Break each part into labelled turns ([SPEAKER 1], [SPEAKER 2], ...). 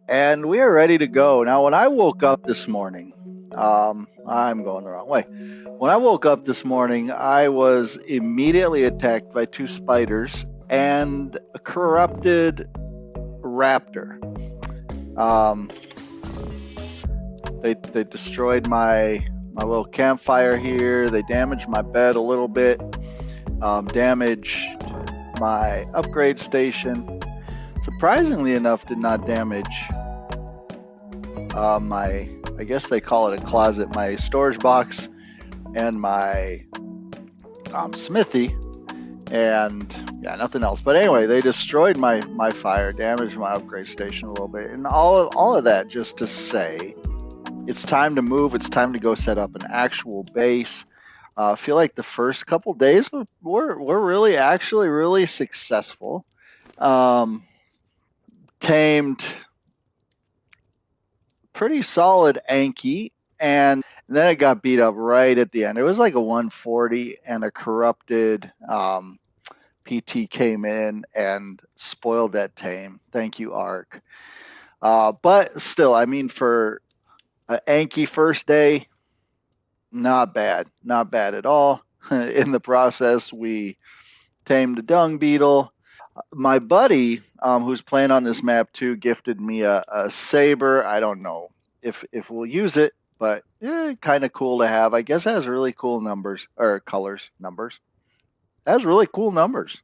[SPEAKER 1] and we are ready to go. Now, when I woke up this morning, I'm going the wrong way. When I woke up this morning, I was immediately attacked by two spiders and a corrupted raptor. Um, they destroyed my little campfire here. They damaged my bed a little bit. Damaged my upgrade station. Surprisingly enough, did not damage my, I guess they call it a closet, my storage box and my smithy, and yeah, nothing else. But anyway, they destroyed my fire, damaged my upgrade station a little bit, and all of that just to say it's time to move. It's time to go set up an actual base. I feel like the first couple days were really actually really successful. Um, Tamed pretty solid Anki, and then it got beat up right at the end. It was like a 140, and a corrupted PT came in and spoiled that tame. Thank you, Ark. But still, I mean, for an Anki first day, not bad. Not bad at all. In the process, we tamed a dung beetle. My buddy, who's playing on this map too, gifted me a saber. I don't know if we'll use it, but kind of cool to have. I guess it has really cool numbers or colors. Numbers. It has really cool numbers.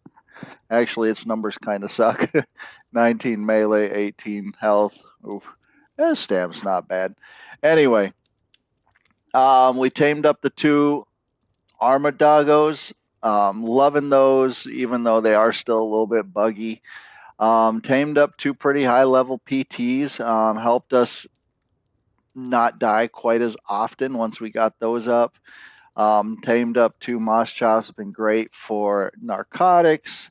[SPEAKER 1] Actually, its numbers kind of suck. 19 melee, 18 health. Oof. Stamp's not bad. Anyway, we tamed up the two Armadagos. Loving those, even though they are still a little bit buggy. Tamed up two pretty high level PTs. Helped us not die quite as often once we got those up. Tamed up two Moss Chops. Been great for narcotics.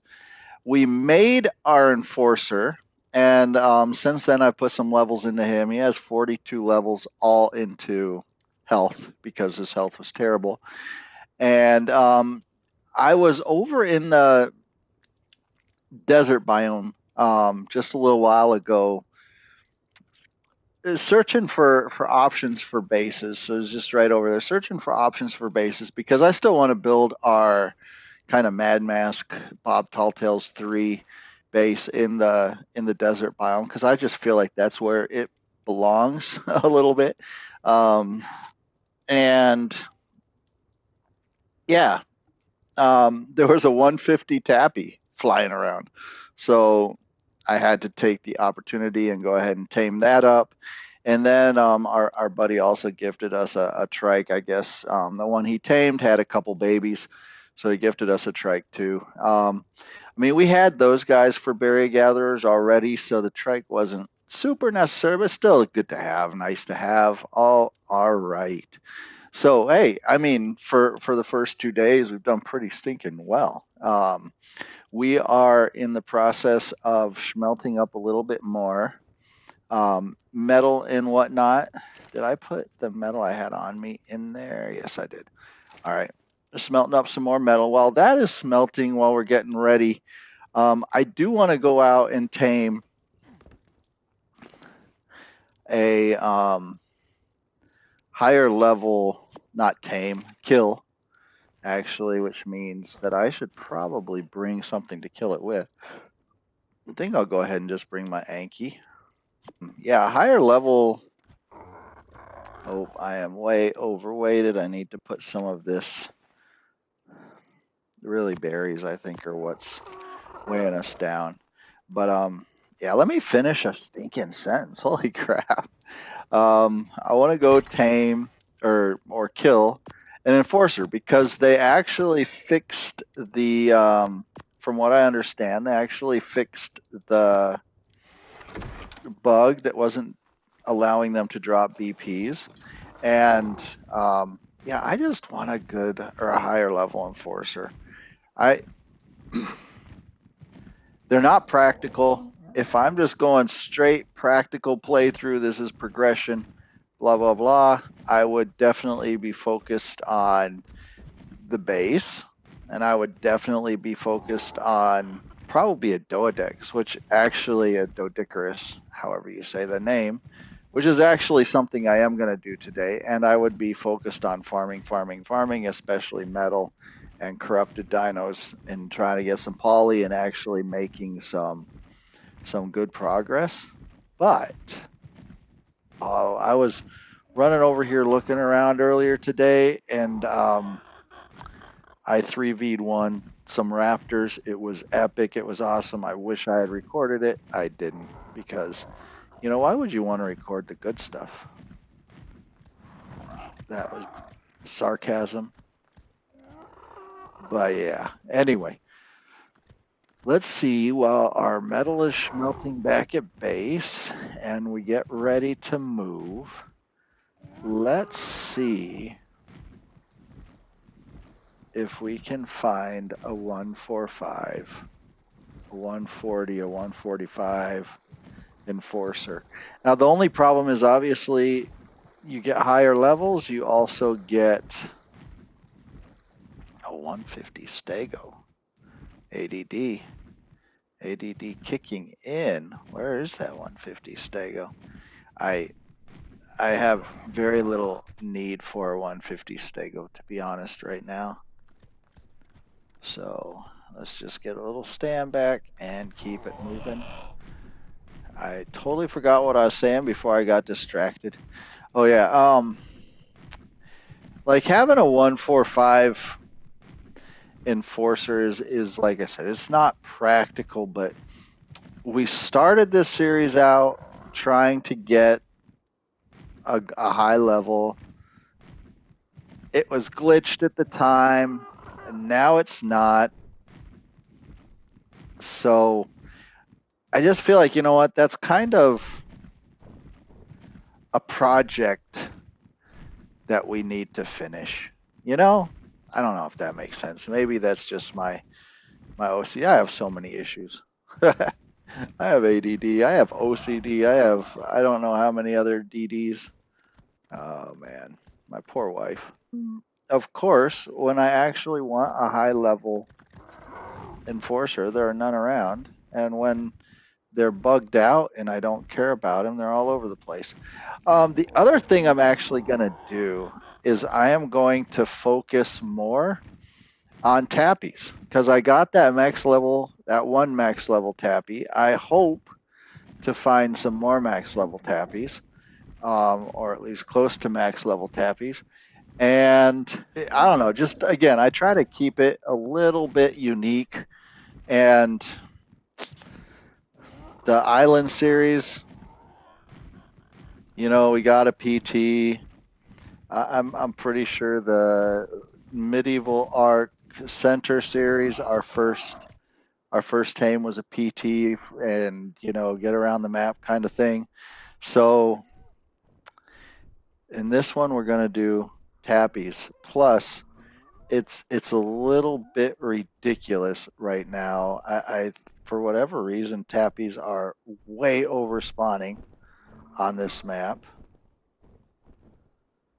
[SPEAKER 1] We made our enforcer, and since then I put some levels into him. He has 42 levels all into health because his health was terrible. And I was over in the desert biome just a little while ago, searching for options for bases. So it was just right over there, searching for options for bases because I still want to build our kind of Mad Mask BobTallTales 3 base in the desert biome because I just feel like that's where it belongs a little bit. And yeah, there was a 150 tappy flying around. So I had to take the opportunity and go ahead and tame that up. And then our buddy also gifted us a trike, I guess. The one he tamed had a couple babies, so he gifted us a trike too. I mean, we had those guys for berry gatherers already, so the trike wasn't super necessary, but still good to have, nice to have. All right. So hey, I mean, for the first 2 days, we've done pretty stinking well. We are in the process of smelting up a little bit more metal and whatnot. Did I put the metal I had on me in there? Yes, I did. All right, just smelting up some more metal. While that is smelting, while we're getting ready, I do want to go out and tame a higher level, not tame, kill actually, which means that I should probably bring something to kill it with. I think I'll go ahead and just bring my Anki. Yeah, higher level. Oh, I am way overweighted. I need to put some of this. Really, berries, I think, are what's weighing us down. But yeah, let me finish a stinking sentence. Holy crap! I want to go tame or kill an enforcer because they actually fixed the. From what I understand, they actually fixed the bug that wasn't allowing them to drop BPs. And yeah, I just want a good or a higher level enforcer. I They're not practical. If I'm just going straight practical playthrough, this is progression, blah blah blah. I would definitely be focused on the base, and I would definitely be focused on probably a Doedex, which actually a Doedicarus, however you say the name, which is actually something I am going to do today. And I would be focused on farming, especially metal and corrupted dinos, and trying to get some poly and actually making some good progress. But I was running over here looking around earlier today, and I 3V'd some raptors. It was epic. It was awesome. I wish I had recorded it. I didn't, because, why would you want to record the good stuff? That was sarcasm. But yeah, anyway, let's see while our metal is melting back at base and we get ready to move. Let's see if we can find a 145, a 140, a 145 enforcer. Now, the only problem is obviously you get higher levels, you also get a 150 stego. ADD kicking in. Where is that 150 stego? I have very little need for a 150 stego, to be honest, right now. So let's just get a little stand back and keep it moving. I totally forgot what I was saying before I got distracted. Oh yeah, like having a 145 enforcer is like I said, it's not practical, but we started this series out trying to get a high level. It was glitched at the time, and now it's not. So I just feel like, that's kind of a project that we need to finish. I don't know if that makes sense. Maybe that's just my OCD. I have so many issues. I have ADD. I have OCD. I don't know how many other DDs. Oh man, my poor wife. Of course, when I actually want a high level enforcer, there are none around. And when they're bugged out and I don't care about them, they're all over the place. The other thing I'm actually going to do is I am going to focus more on tappies, because I got that one max level tappy. I hope to find some more max level tappies, or at least close to max level tappies. And I don't know, just again, I try to keep it a little bit unique. And the Island series, we got a PT. I'm pretty sure the Medieval Arc Center series, our first tame was a PT, and get around the map kind of thing. So in this one, we're gonna do tappies. Plus, it's a little bit ridiculous right now. I for whatever reason, tappies are way over spawning on this map.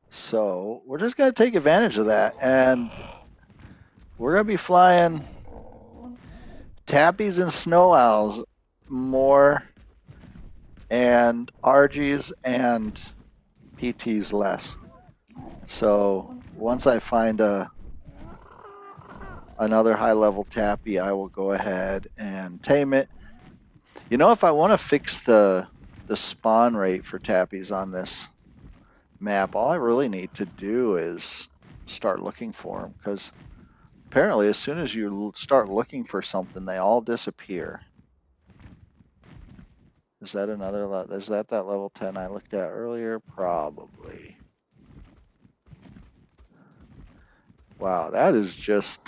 [SPEAKER 1] So we're just gonna take advantage of that, and we're gonna be flying tappies and snow owls more, and RGs and PTs less. So once I find another high level tappy, I will go ahead and tame it. If I want to fix the spawn rate for tappies on this map, all I really need to do is start looking for them, because apparently as soon as you start looking for something, they all disappear. Is that that level 10 I looked at earlier? Probably. Wow, that is just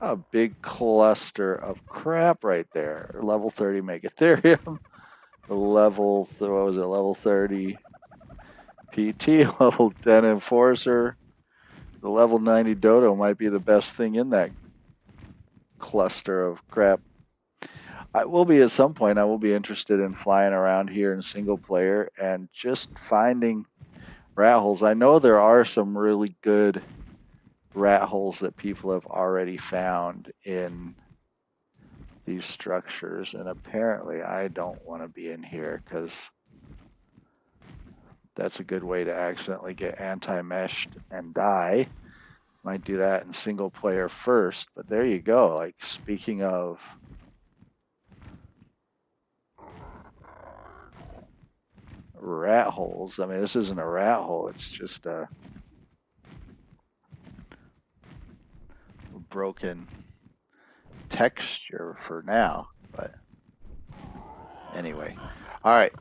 [SPEAKER 1] a big cluster of crap right there. Level 30 Megatherium, level 30 PT, level 10 Enforcer. The level 90 Dodo might be the best thing in that cluster of crap. I will be at some point. I will be interested in flying around here in single player and just finding rat holes. I know there are some really good rat holes that people have already found in these structures, and apparently I don't want to be in here because that's a good way to accidentally get anti-meshed and die. Might do that in single player first, but there you go. Like, speaking of rat holes, I mean, this isn't a rat hole, it's just a broken texture for now. But anyway, all right,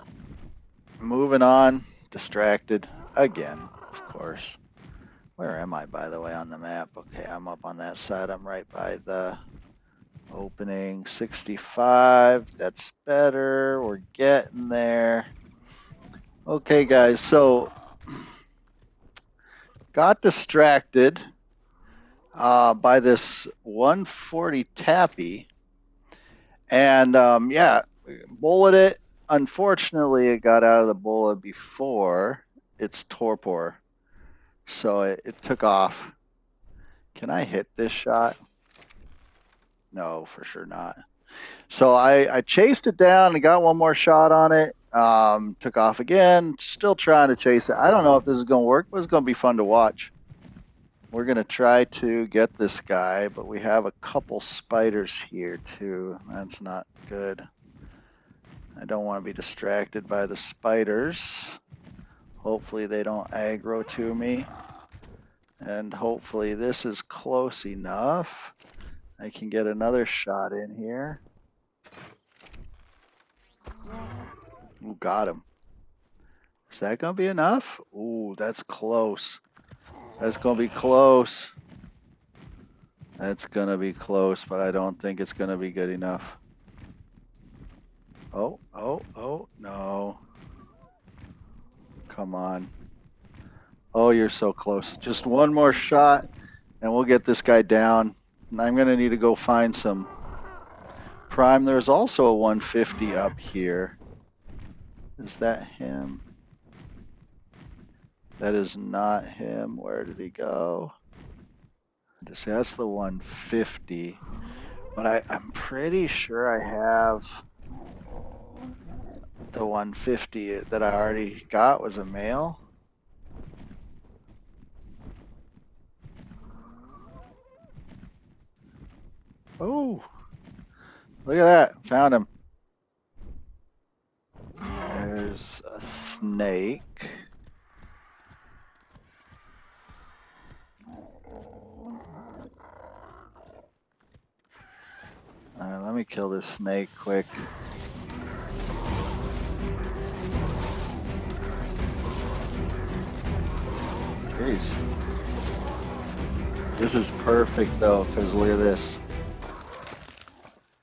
[SPEAKER 1] moving on. Distracted again, of course. Where am I, by the way, on the map? Okay, I'm up on that side. I'm right by the opening. 65. That's better. We're getting there. Okay, guys, so got distracted by this 140 tappy, and yeah, bullet it. Unfortunately, it got out of the bullet before its torpor, so it took off. Can I hit this shot? No, for sure not. So I chased it down and got one more shot on it. Took off again. Still trying to chase it. I don't know if this is going to work, but it's going to be fun to watch. We're going to try to get this guy, but we have a couple spiders here too. That's not good. I don't want to be distracted by the spiders. Hopefully they don't aggro to me. And hopefully this is close enough. I can get another shot in here. Ooh, got him. Is that going to be enough? Ooh, that's close. That's going to be close. That's going to be close, but I don't think it's going to be good enough. Oh, no. Come on. Oh, you're so close. Just one more shot, and we'll get this guy down. And I'm going to need to go find some prime. There's also a 150 up here. Is that him? That is not him. Where did he go? That's the 150. But I'm pretty sure I have the 150 that I already got was a male. Oh, look at that. Found him. There's a snake. Let me kill this snake quick. Jeez. This is perfect though, because look at this.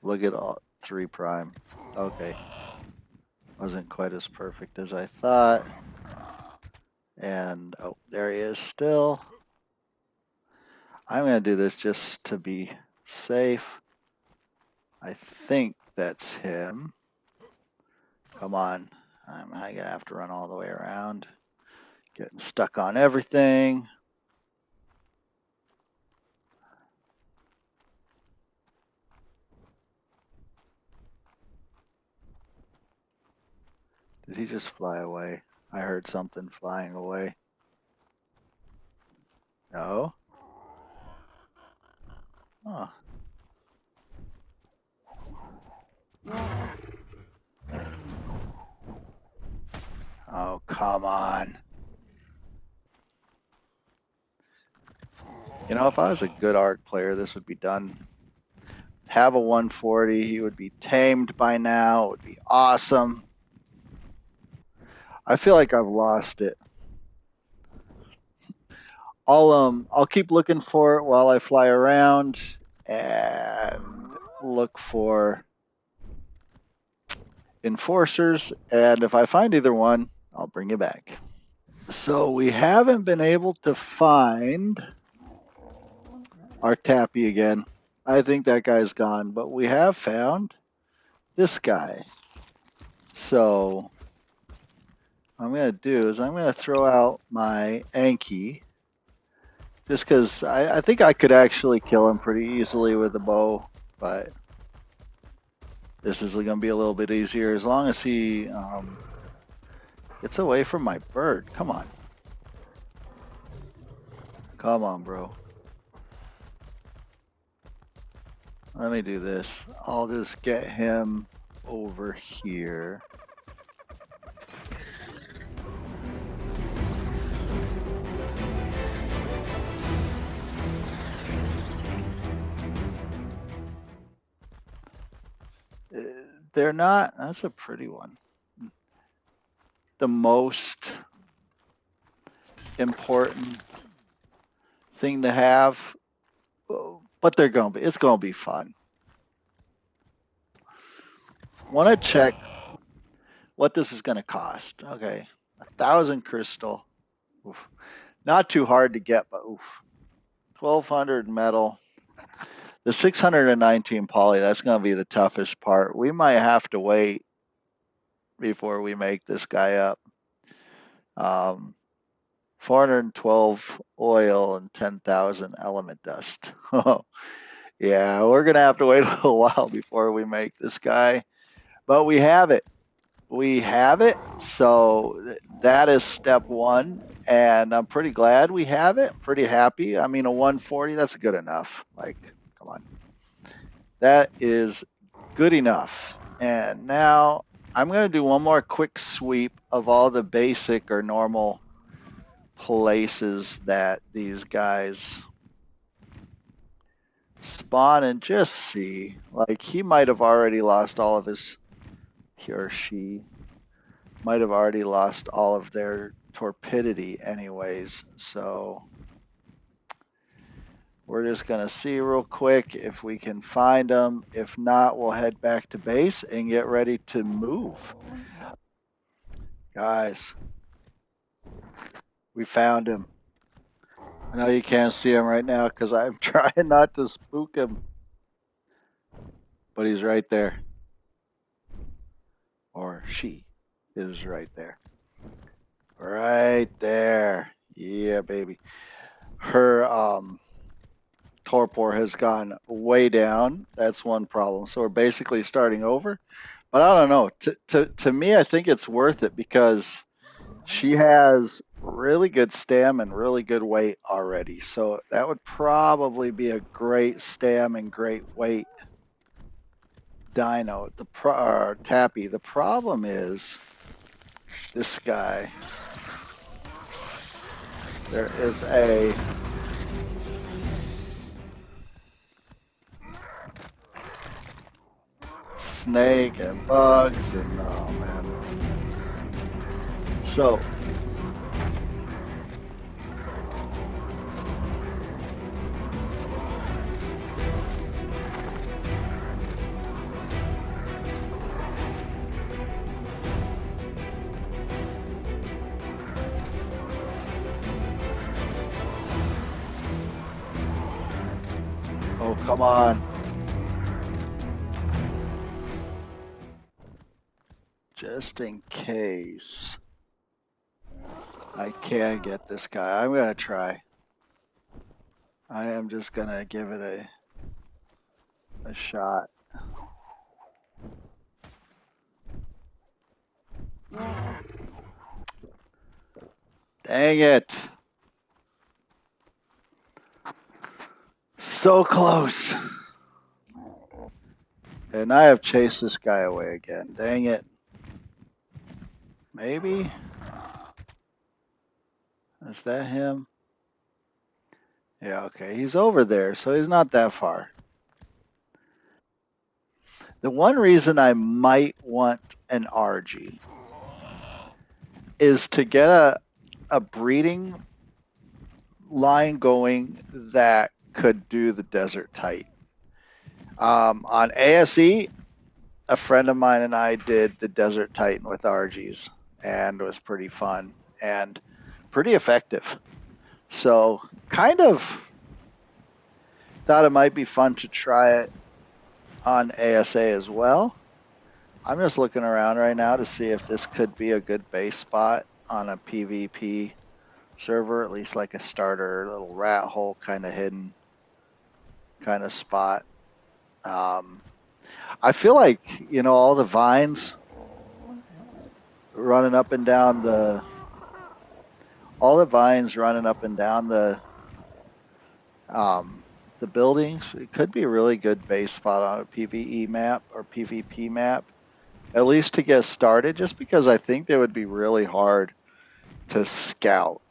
[SPEAKER 1] Look at all 3 prime. Okay. Wasn't quite as perfect as I thought. And oh, there he is still. I'm going to do this just to be safe. I think that's him. Come on. I'm going to have to run all the way around. Getting stuck on everything. Did he just fly away? I heard something flying away. No? Oh. Oh, come on. You know, if I was a good ARC player, this would be done. Have a 140, he would be tamed by now. It would be awesome. I feel like I've lost it. I'll keep looking for it while I fly around and look for enforcers, and if I find either one, I'll bring you back. So we haven't been able to find our tappy again. I think that guy's gone, but we have found this guy. So what I'm going to do is I'm going to throw out my Anki, just because I think I could actually kill him pretty easily with a bow, but This is going to be a little bit easier as long as he gets away from my bird. Come on. Come on, bro. Let me do this. I'll just get him over here. They're not, that's a pretty one. The most important thing to have, but it's going to be fun. Want to check what this is going to cost. Okay, 1,000 crystal. Oof. Not too hard to get, but oof. 1,200 metal. The 619 poly, that's going to be the toughest part. We might have to wait before we make this guy up. 412 oil and 10,000 element dust. Yeah, we're going to have to wait a little while before we make this guy. But we have it. We have it. So that is step one. And I'm pretty glad we have it. I'm pretty happy. I mean, a 140, that's good enough. Like, come on. That is good enough. And now I'm going to do one more quick sweep of all the basic or normal places that these guys spawn and just see. Like, he might have already lost all of his, he or she might have already lost all of their torpidity anyways. So we're just going to see real quick if we can find them. If not, we'll head back to base and get ready to move. Guys, we found him. I know you can't see him right now because I'm trying not to spook him. But he's right there. Or she is right there. Right there. Yeah, baby. Her torpor has gone way down. That's one problem. So we're basically starting over. But I don't know. To me, I think it's worth it because she has really good stam and really good weight already. So that would probably be a great stam and great weight dino. Tappy. The problem is this guy. There is a snake and bugs and oh man. So oh come on. Just in case I can get this guy. I'm gonna try. I am just gonna give it a shot. Dang it. So close. And I have chased this guy away again. Dang it. Maybe? Is that him? Yeah, okay. He's over there, so he's not that far. The one reason I might want an RG is to get a breeding line going that could do the Desert Titan. On ASE, a friend of mine and I did the Desert Titan with RGs, and it was pretty fun and pretty effective. So, kind of thought it might be fun to try it on ASA as well. I'm just looking around right now to see if this could be a good base spot on a PvP server, at least like a starter, little rat hole kind of hidden kind of spot. I feel like, all the vines running up and down the, all the vines running up and down um, the buildings. It could be a really good base spot on a PvE map or PvP map, at least to get started, just because I think they would be really hard to scout.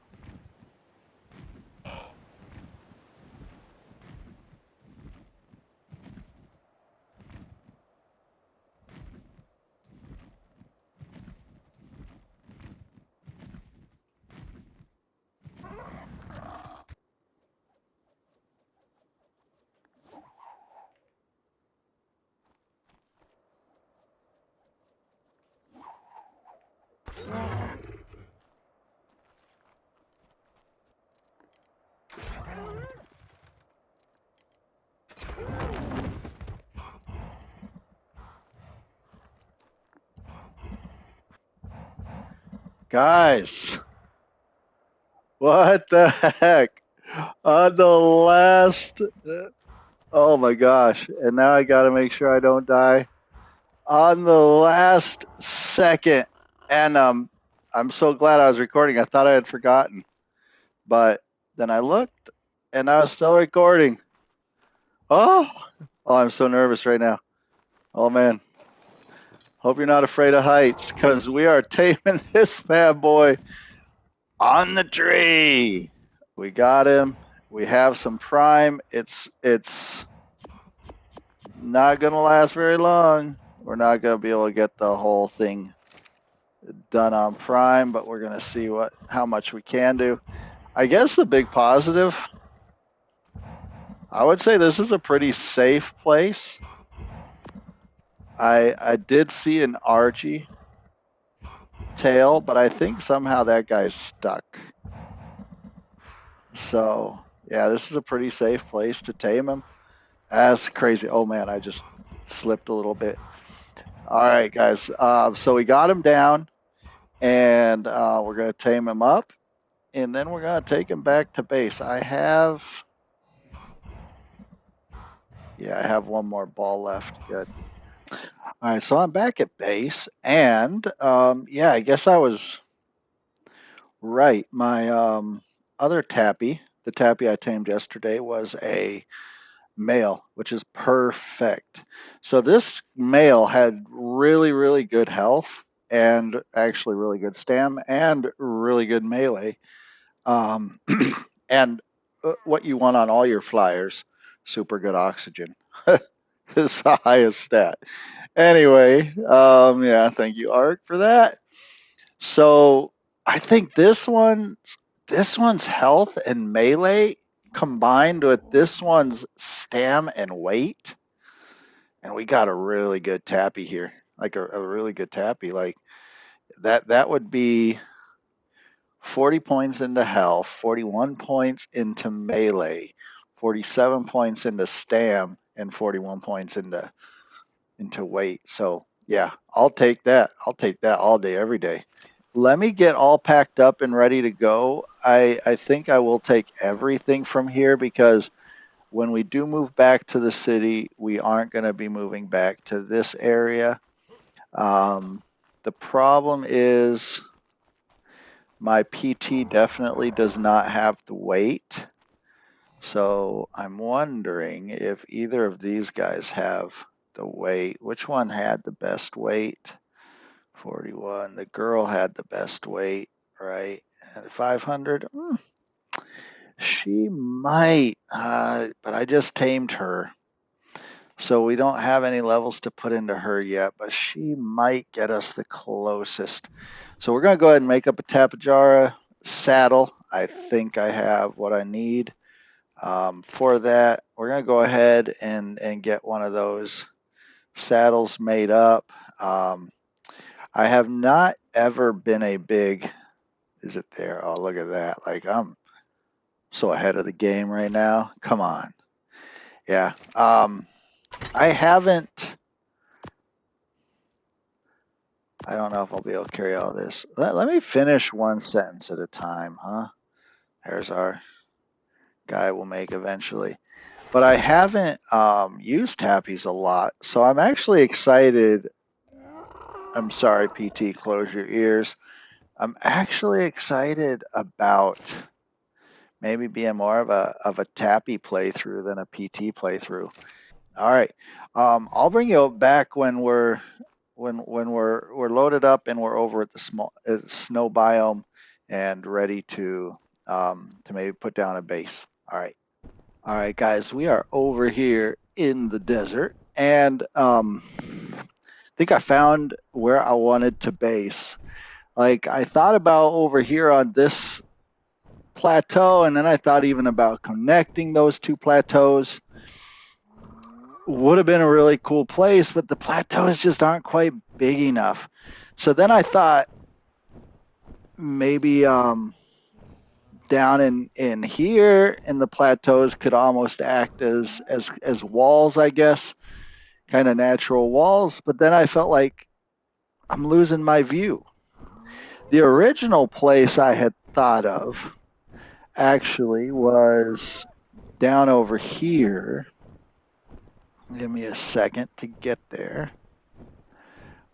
[SPEAKER 1] Guys, what the heck? On the last, oh my gosh, and now I got to make sure I don't die. On the last second, and I'm so glad I was recording. I thought I had forgotten, but then I looked, and I was still recording. Oh, oh, I'm so nervous right now. Oh man, hope you're not afraid of heights, because we are taming this bad boy on the tree. We got him. We have some prime. It's not gonna last very long. We're not gonna be able to get the whole thing done on prime, but we're gonna see how much we can do. I guess the big positive, I would say this is a pretty safe place. I did see an Archie tail, but I think somehow that guy's stuck. So yeah, this is a pretty safe place to tame him. That's crazy. Oh man, I just slipped a little bit. All right, guys. So we got him down, and we're gonna tame him up, and then we're gonna take him back to base. I have one more ball left. Good. All right, so I'm back at base, and yeah, I guess I was right. My other tappy, the tappy I tamed yesterday, was a male, which is perfect. So this male had really, really good health and actually really good stam and really good melee. Um, and what you want on all your flyers, super good oxygen. Is the highest stat. Anyway, yeah, thank you, Art, for that. So I think this one's health and melee combined with this one's stam and weight, and we got a really good tappy here, like a really good tappy. Like that would be 40 points into health, 41 points into melee, 47 points into stam, and 41 points into weight. So yeah, I'll take that. I'll take that all day, every day. Let me get all packed up and ready to go. I think I will take everything from here because when we do move back to the city, we aren't going to be moving back to this area. The problem is my PT definitely does not have the weight. So I'm wondering if either of these guys have the weight. Which one had the best weight? 41. The girl had the best weight, right? At 500. She might, but I just tamed her. So we don't have any levels to put into her yet, but she might get us the closest. So we're going to go ahead and make up a Tapejara saddle. I think I have what I need for that. We're going to go ahead and get one of those saddles made up. I have not ever been a big, is it there? Oh, look at that. Like I'm so ahead of the game right now. Come on. Yeah. I haven't, I don't know if I'll be able to carry all this. Let me finish one sentence at a time, huh? There's our guy we'll make eventually. but I haven't used tappies a lot. So I'm actually excited. I'm sorry, PT, close your ears. I'm actually excited about maybe being more of a tappy playthrough than a PT playthrough. All right. I'll bring you back when we're loaded up and we're over at the snow biome and ready to maybe put down a base. All right, guys. We are over here in the desert, and I think I found where I wanted to base. Like I thought about over here on this plateau, and then I thought even about connecting those two plateaus. Would have been a really cool place, but the plateaus just aren't quite big enough. So then I thought maybe down in here in the plateaus could almost act as walls, I guess, kind of natural walls. But then I felt like I'm losing my view. The original place I had thought of actually was down over here. Give me a second to get there.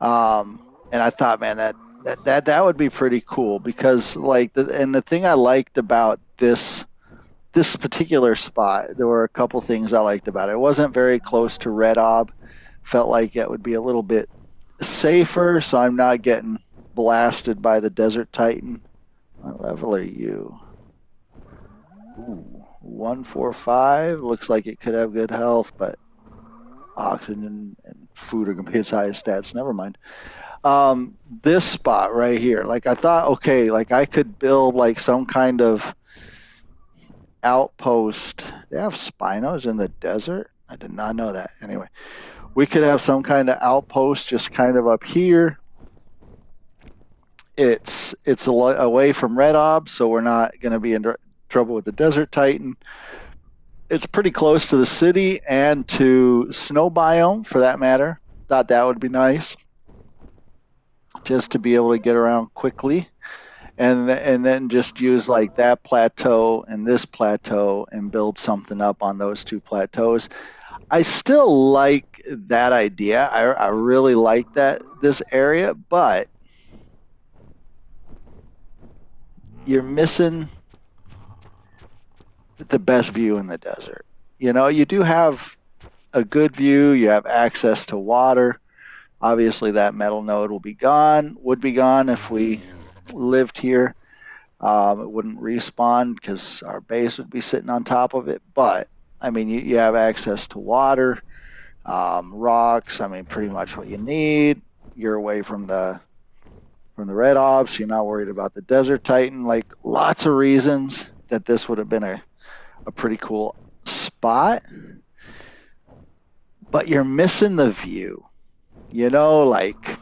[SPEAKER 1] And I thought, man, that would be pretty cool because the thing I liked about this particular spot, there were a couple things I liked about it. It wasn't very close to Red Ob. Felt like it would be a little bit safer, so I'm not getting blasted by the Desert Titan. What level are you? Ooh, 145. Looks like it could have good health, but oxygen and food are going to be its highest stats. Never mind. This spot right here, like I thought, okay, like I could build like some kind of outpost. They have Spinos in the desert? I did not know that. Anyway, we could have some kind of outpost just kind of up here. It's away from Red Ob, so we're not going to be in trouble with the Desert Titan. It's pretty close to the city and to snow biome, for that matter. Thought that would be nice, just to be able to get around quickly, and then just use like that plateau and this plateau and build something up on those two plateaus. I still like that idea. I really like this area, but you're missing the best view in the desert. You know, you do have a good view. You have access to water. Obviously, that metal node would be gone if we lived here. It wouldn't respawn because our base would be sitting on top of it. But I mean, you have access to water, rocks. I mean, pretty much what you need. You're away from the Red Ops. You're not worried about the Desert Titan. Like lots of reasons that this would have been a pretty cool spot. But you're missing the view. You know, like,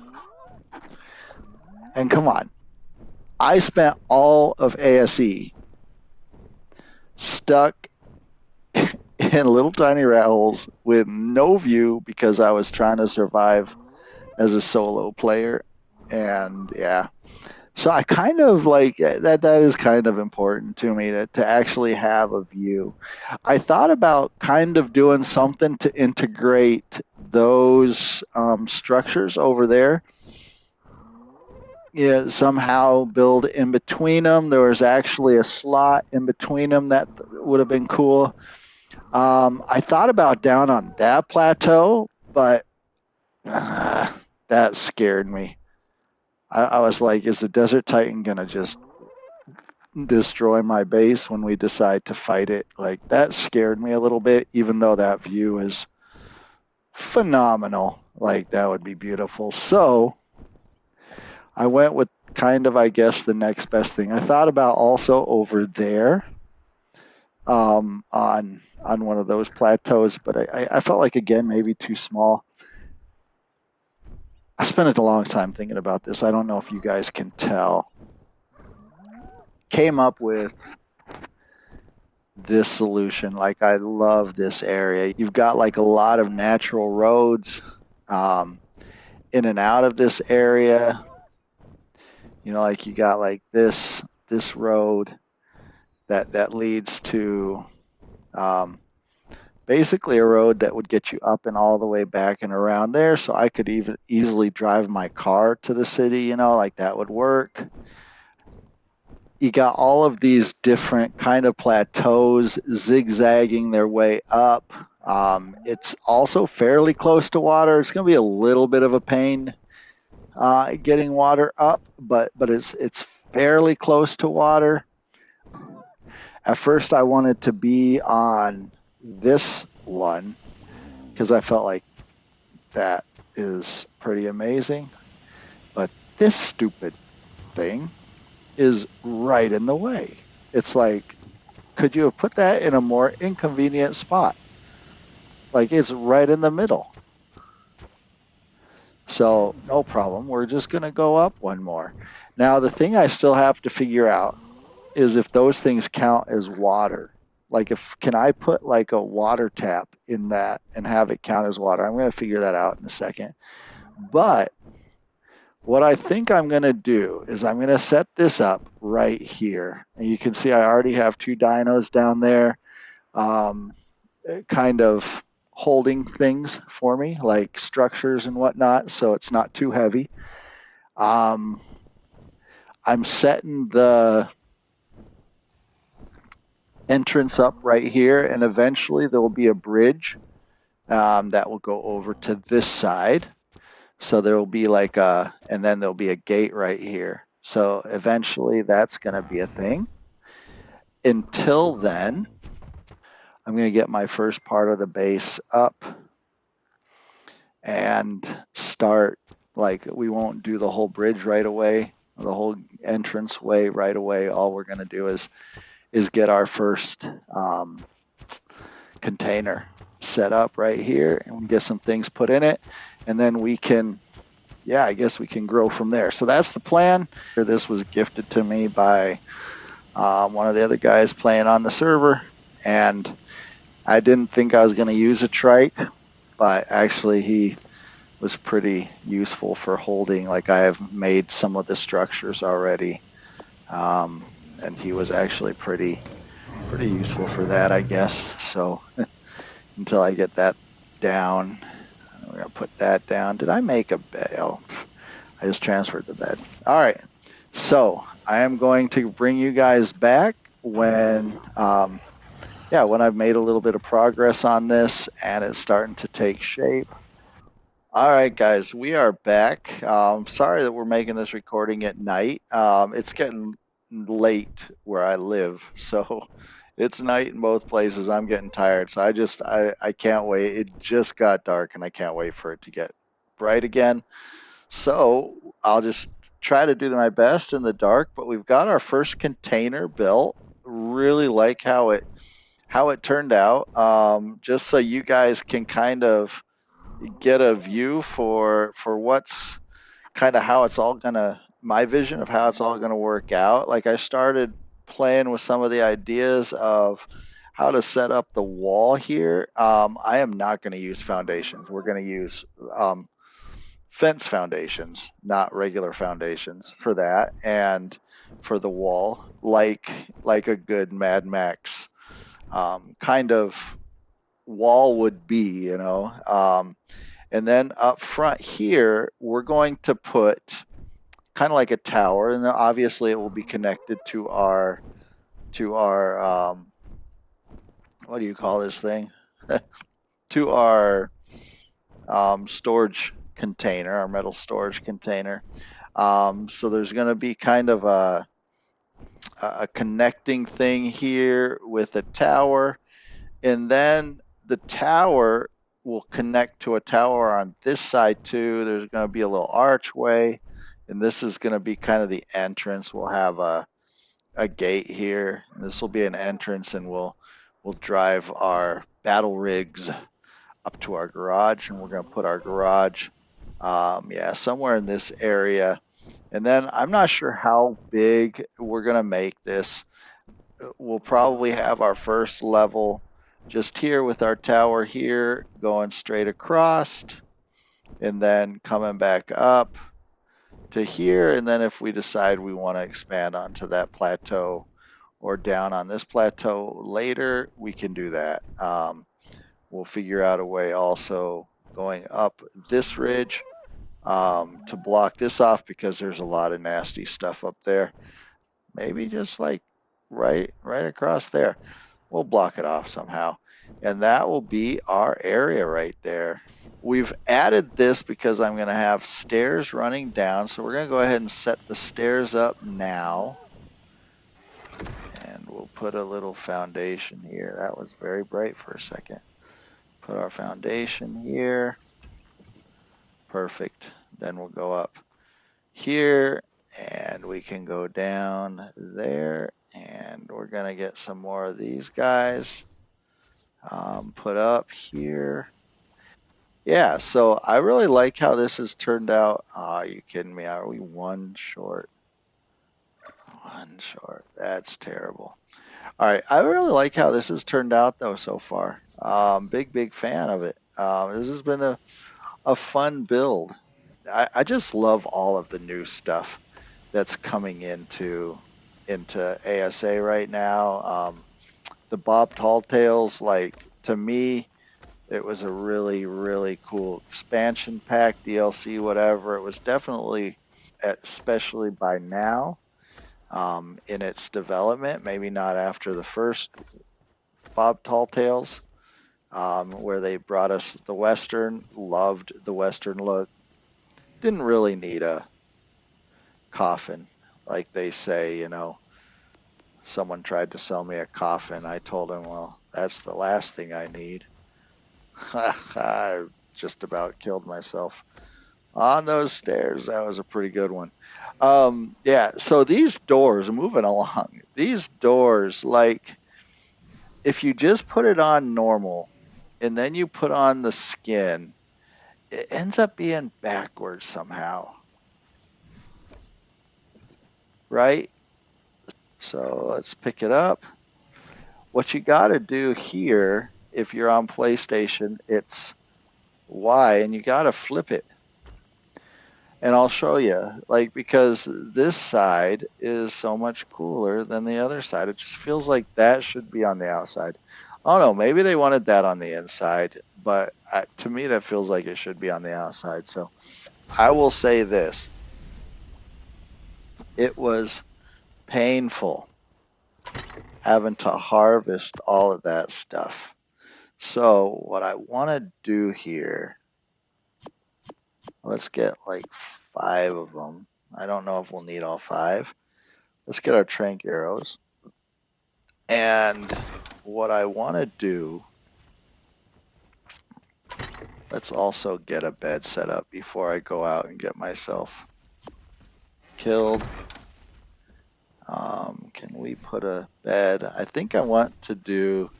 [SPEAKER 1] and come on. I spent all of ASE stuck in little tiny rat holes with no view because I was trying to survive as a solo player. And yeah, so I kind of like that. That is kind of important to me to actually have a view. I thought about kind of doing something to integrate those structures over there. Yeah, somehow build in between them. There was actually a slot in between them that would have been cool. I thought about down on that plateau, but that scared me. I was like, is the Desert Titan gonna just destroy my base when we decide to fight it? Like that scared me a little bit, even though that view is phenomenal. Like that would be beautiful. So I went with kind of, I guess, the next best thing. I thought about also over there on one of those plateaus, but I felt like again maybe too small. I spent a long time thinking about this. I don't know if you guys can tell. Came up with this solution. Like I love this area. You've got like a lot of natural roads in and out of this area. You know, like you got like this road that leads to basically a road that would get you up and all the way back and around there. So I could even easily drive my car to the city, like that would work. You got all of these different kind of plateaus zigzagging their way up. It's also fairly close to water. It's going to be a little bit of a pain getting water up, but it's fairly close to water. At first, I wanted to be on this one because I felt like that is pretty amazing. But this stupid thing is right in the way. It's like, could you have put that in a more inconvenient spot? Like it's right in the middle. So, no problem. We're just going to go up one more. Now, the thing I still have to figure out is if those things count as water. Like if can I put like a water tap in that and have it count as water? I'm going to figure that out in a second. But what I think I'm going to do is I'm going to set this up right here. And you can see I already have two dynos down there, kind of holding things for me, like structures and whatnot, so it's not too heavy. Um, I'm setting the entrance up right here, and eventually there will be a bridge that will go over to this side. So there will be and then there'll be a gate right here. So eventually that's going to be a thing. Until then, I'm going to get my first part of the base up and start, like, we won't do the whole bridge right away, the whole entrance way right away. All we're going to do is get our first container set up right here and get some things put in it. And then we can, I guess we can grow from there. So that's the plan. This was gifted to me by one of the other guys playing on the server. And I didn't think I was going to use a trike, but actually he was pretty useful for holding. Like I have made some of the structures already. And he was actually pretty useful for that, I guess. So until I get that down, we're going to put that down. Did I make a bed? Oh, I just transferred the bed. All right. So I am going to bring you guys back when I've made a little bit of progress on this and it's starting to take shape. All right, guys, we are back. Sorry that we're making this recording at night. It's getting late where I live, so it's night in both places. I'm getting tired, so I can't wait. It just got dark, and I can't wait for it to get bright again. So I'll just try to do my best in the dark. But we've got our first container built. Really like how it turned out. Just so you guys can kind of get a view for what's kind of how it's all gonna my vision of how it's all gonna work out. Like I started playing with some of the ideas of how to set up the wall here. I am not going to use foundations. We're going to use fence foundations, not regular foundations for that, and for the wall, like a good Mad Max kind of wall would be, and then up front here, we're going to put kind of like a tower, and then obviously it will be connected to our what do you call this thing? To our storage container, our metal storage container. So there's going to be kind of a connecting thing here with a tower, and then the tower will connect to a tower on this side too. There's going to be a little archway, and this is going to be kind of the entrance. We'll have a gate here. This will be an entrance, and we'll drive our battle rigs up to our garage, and we're going to put our garage, somewhere in this area. And then I'm not sure how big we're going to make this. We'll probably have our first level just here with our tower here going straight across, and then coming back up to here. And then if we decide we want to expand onto that plateau or down on this plateau later, we can do that. we'll figure out a way also going up this ridge to block this off because there's a lot of nasty stuff up there. Maybe just like right across there. We'll block it off somehow. And that will be our area right there. We've added this because I'm going to have stairs running down. So we're going to go ahead and set the stairs up now. And we'll put a little foundation here. That was very bright for a second. Put our foundation here. Perfect. Then we'll go up here and we can go down there. And we're going to get some more of these guys put up here. Yeah, so I really like how this has turned out. Are you kidding me? Are we one short? One short. That's terrible. All right, I really like how this has turned out though so far. Big fan of it. This has been a fun build. I just love all of the new stuff that's coming into ASA right now. The BobTallTales, like to me, it was a really cool expansion pack, DLC, whatever. It was definitely, especially by now, in its development, maybe not after the first BobTallTales, where they brought us the Western. Loved the Western look. Didn't really need a coffin, like they say, you know. Someone tried to sell me a coffin. I told him, well, that's the last thing I need. I just about killed myself on those stairs. That was a pretty good one. Yeah, so these doors, moving along, these doors, like if you just put it on normal and then you put on the skin, it ends up being backwards somehow, right? So let's pick it up. What you got to do here, if you're on PlayStation, it's Y, and you got to flip it. And I'll show you, like, because this side is so much cooler than the other side. It just feels like that should be on the outside. I don't know, maybe they wanted that on the inside, but to me that feels like it should be on the outside. So I will say this. It was painful having to harvest all of that stuff. So what I want to do here, let's get like 5 of them. I don't know if we'll need all 5. Let's get our trank arrows. And what I want to do, let's also get a bed set up before I go out and get myself killed. Can we put a bed? I think I want to do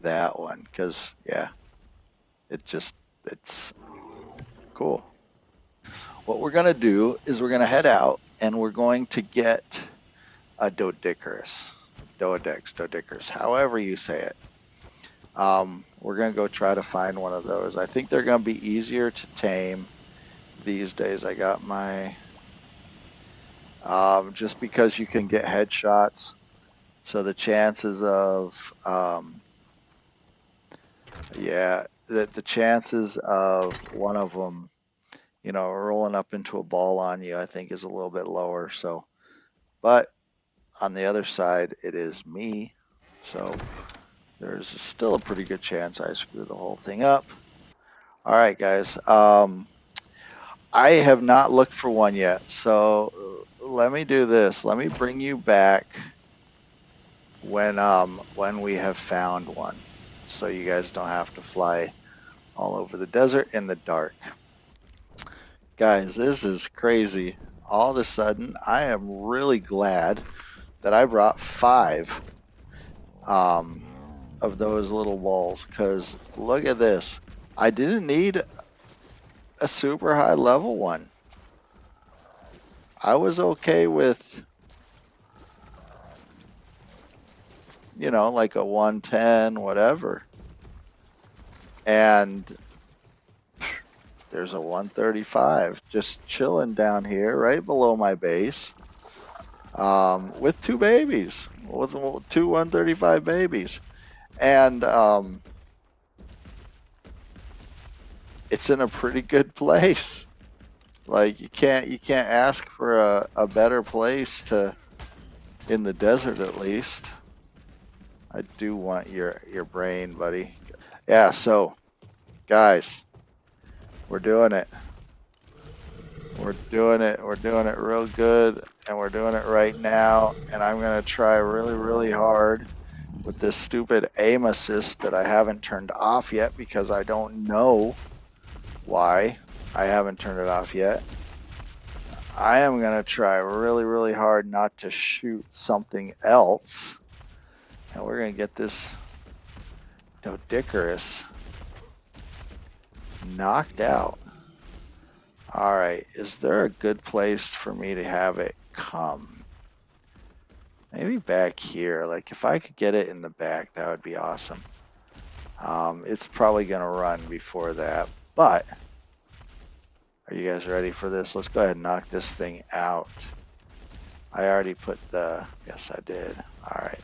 [SPEAKER 1] that one because, yeah, it's cool. What we're going to do is we're going to head out and we're going to get a dodecarus, however you say it. We're going to go try to find one of those. I think they're going to be easier to tame these days. I got my, just because you can get headshots. So the chances of, yeah, the chances of one of them, you know, rolling up into a ball on you, I think is a little bit lower. So, but on the other side, it is me. So there's still a pretty good chance I screw the whole thing up. All right, guys. I have not looked for one yet. So let me do this. Let me bring you back when we have found one, so you guys don't have to fly all over the desert in the dark. Guys, this is crazy. All of a sudden, I am really glad that I brought 5 of those little balls, because look at this. I didn't need a super high level one. I was okay with, you know, like a 110, whatever. And there's a 135 just chilling down here right below my base, with 2 babies, with 2 135 babies. And it's in a pretty good place. Like you can't ask for a better place to in the desert at least. I do want your brain, buddy. Yeah, so guys, we're doing it. We're doing it. We're doing it real good, and we're doing it right now. And I'm gonna try really, really hard with this stupid aim assist that I haven't turned off yet because I don't know why I haven't turned it off yet. I am gonna try really, really hard not to shoot something else, and we're gonna get this Dodicarus knocked out. All right, is there a good place for me to have it come? Maybe back here. Like if I could get it in the back, that would be awesome. It's probably gonna run before that, but are you guys ready for this? Let's go ahead and knock this thing out. I already put the, yes I did. All right.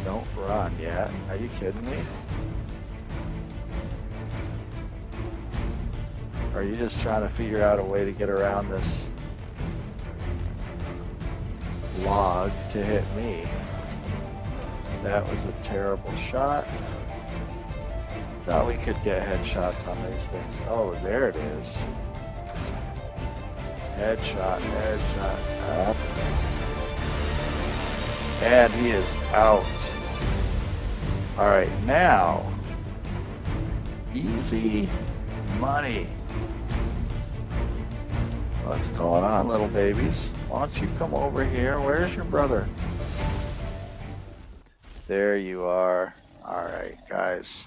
[SPEAKER 1] Don't run yet. Are you kidding me? Or are you just trying to figure out a way to get around this log to hit me? That was a terrible shot. Thought we could get headshots on these things. Oh, there it is. Headshot, headshot, up. And he is out. Alright, now, easy money. What's going on, little babies? Why don't you come over here? Where's your brother? There you are. Alright, guys.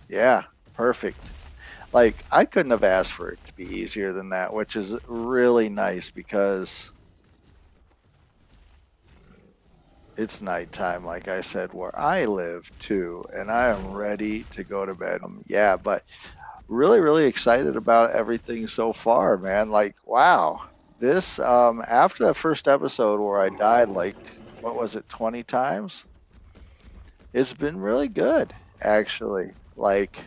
[SPEAKER 1] Yeah, perfect. Like, I couldn't have asked for it to be easier than that, which is really nice because it's nighttime, like I said, where I live too, and I am ready to go to bed. Yeah, but really, really excited about everything so far, man. Like, wow, this, after that first episode where I died, like, what was it, 20 times? It's been really good, actually. Like,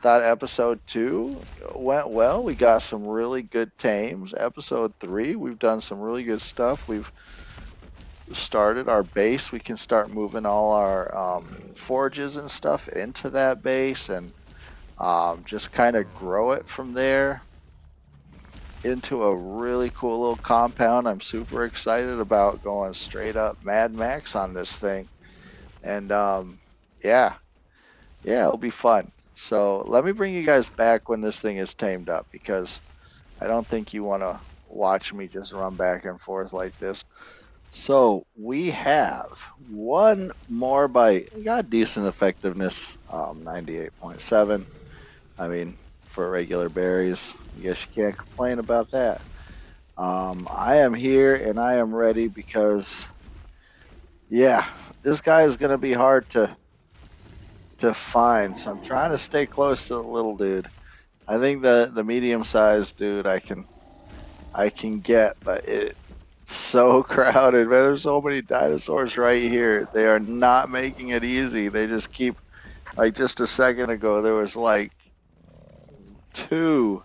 [SPEAKER 1] thought episode 2 went well. We got some really good tames. Episode 3, we've done some really good stuff. We've started our base. We can start moving all our forges and stuff into that base and just kind of grow it from there into a really cool little compound. I'm super excited about going straight up Mad Max on this thing. And yeah, it'll be fun. So let me bring you guys back when this thing is tamed up because I don't think you want to watch me just run back and forth like this. So we have one more bite. We got decent effectiveness, 98.7. I mean, for regular berries, I guess you can't complain about that. I am here and I am ready because, yeah, this guy is going to be hard to find. So I'm trying to stay close to the little dude. I think the medium-sized dude I can get, but it's so crowded, man. There's so many dinosaurs right here. They are not making it easy. They just keep, like just a second ago, there was like 2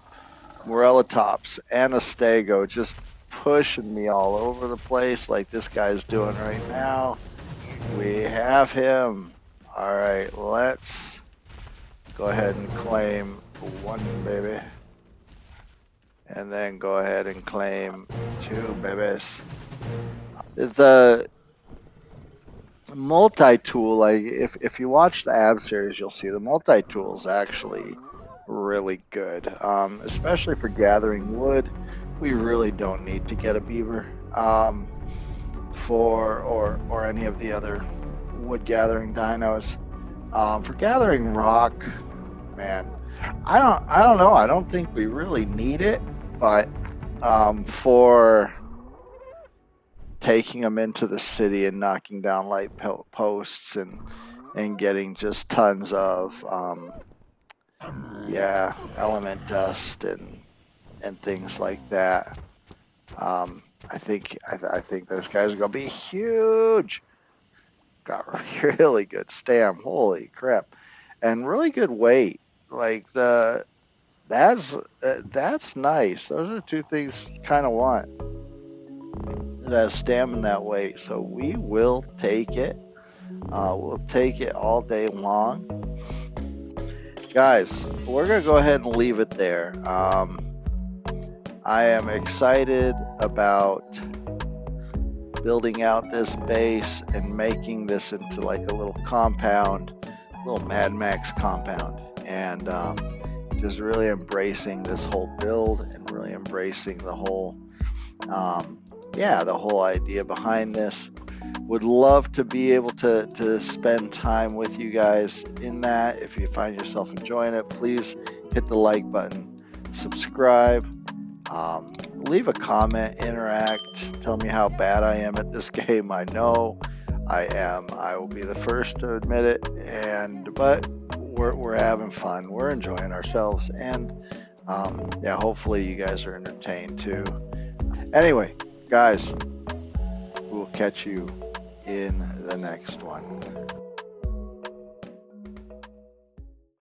[SPEAKER 1] Morellatops and a Stego just pushing me all over the place like this guy's doing right now. We have him. All right, let's go ahead and claim 1 baby. And then go ahead and claim 2 babies. It's a multi-tool. Like if you watch the Ab series, you'll see the multi-tool is actually really good, especially for gathering wood. We really don't need to get a beaver for or any of the other wood gathering dinos. For gathering rock, man, I don't know. I don't think we really need it, but for taking them into the city and knocking down light posts and getting just tons of element dust and things like that. I think those guys are gonna be huge. Got really good stem. Holy crap! And really good weight. Like that's nice. Those are two things you kind of want. That stem and that weight. So we will take it. We'll take it all day long. Guys, we're going to go ahead and leave it there. I am excited about building out this base and making this into like a little compound, little Mad Max compound, and just really embracing this whole build and really embracing the whole, the whole idea behind this. Would love to be able to spend time with you guys in that. If you find yourself enjoying it, please hit the like button, subscribe, leave a comment, interact, tell me how bad I am at this game. I know I am. I will be the first to admit it. But we're having fun. We're enjoying ourselves, and hopefully you guys are entertained too. Anyway, guys, we'll catch you in the next one.